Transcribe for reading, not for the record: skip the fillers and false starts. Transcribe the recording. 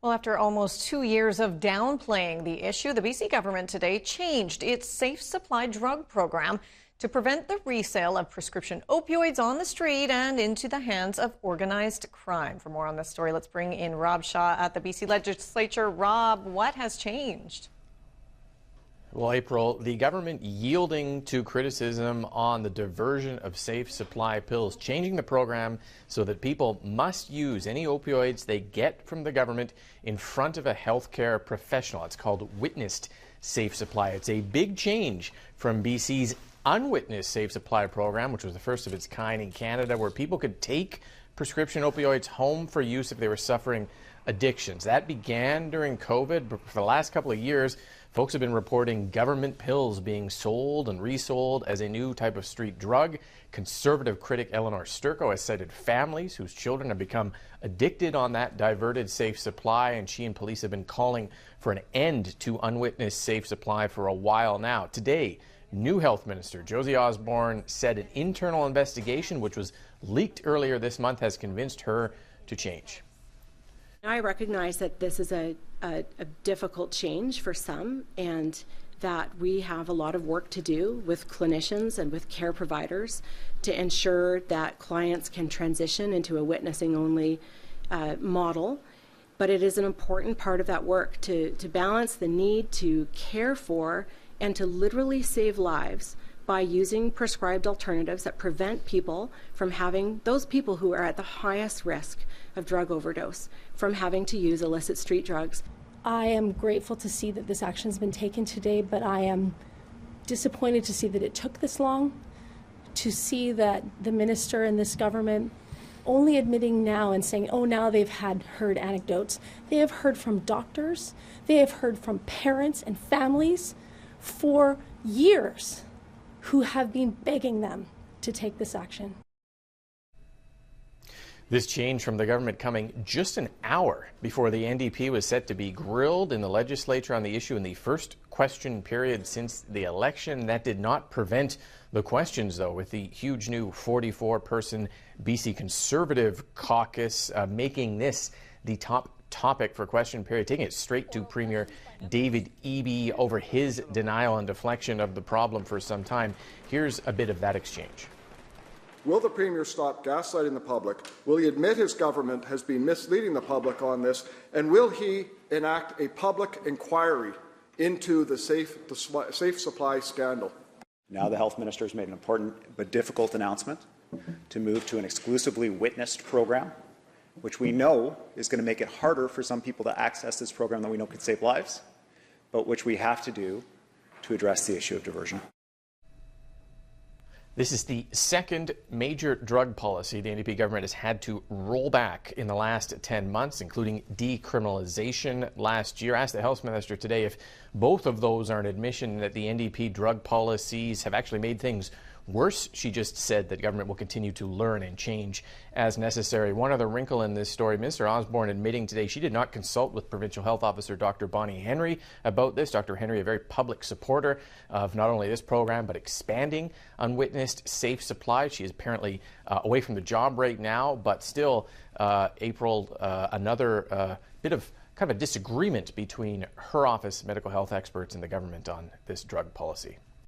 Well, after almost 2 years of downplaying the issue, the BC government today changed its safe supply drug program to prevent the resale of prescription opioids on the street and into the hands of organized crime. For more on this story, let's bring in Rob Shaw at the BC legislature. Rob, what has changed? Well, April, the government yielding to criticism on the diversion of safe supply pills, changing the program so that people must use any opioids they get from the government in front of a healthcare professional. It's called witnessed safe supply. It's a big change from BC's unwitnessed safe supply program, which was the first of its kind in Canada, where people could take prescription opioids home for use if they were suffering addictions. That began during COVID, but for the last couple of years, folks have been reporting government pills being sold and resold as a new type of street drug. Conservative critic Eleanor Sturko has cited families whose children have become addicted on that diverted safe supply, and she and police have been calling for an end to unwitnessed safe supply for a while now. Today, new Health Minister Josie Osborne said an internal investigation, which was leaked earlier this month, has convinced her to change. I recognize that this is a difficult change for some, and that we have a lot of work to do with clinicians and with care providers to ensure that clients can transition into a witnessing-only model. But it is an important part of that work to balance the need to care for and to literally save lives by using prescribed alternatives that prevent people from having, those people who are at the highest risk of drug overdose, from having to use illicit street drugs. I am grateful to see that this action has been taken today, but I am disappointed to see that it took this long, to see that the minister and this government only admitting now and saying, oh, now they've heard anecdotes. They have heard from doctors, they have heard from parents and families for years who have been begging them to take this action. This change from the government coming just an hour before the NDP was set to be grilled in the legislature on the issue in the first question period since the election. That did not prevent the questions, though, with the huge new 44-person BC Conservative caucus making this the top topic for question period, taking it straight to Premier David Eby over his denial and deflection of the problem for some time. Here's a bit of that exchange. Will the Premier stop gaslighting the public? Will he admit his government has been misleading the public on this? And will he enact a public inquiry into the safe supply scandal? Now the Health Minister has made an important but difficult announcement to move to an exclusively witnessed program, which we know is going to make it harder for some people to access this program that we know could save lives, but which we have to do to address the issue of diversion. This is the second major drug policy the NDP government has had to roll back in the last 10 months, including decriminalization last year. I asked the Health Minister today if both of those are an admission that the NDP drug policies have actually made things worse. She just said that government will continue to learn and change as necessary. One other wrinkle in this story, Minister Osborne admitting today she did not consult with Provincial Health Officer Dr. Bonnie Henry about this. Dr. Henry, a very public supporter of not only this program, but expanding unwitnessed safe supply. She is apparently away from the job right now, but still, April, another bit of kind of a disagreement between her office, medical health experts, and the government on this drug policy.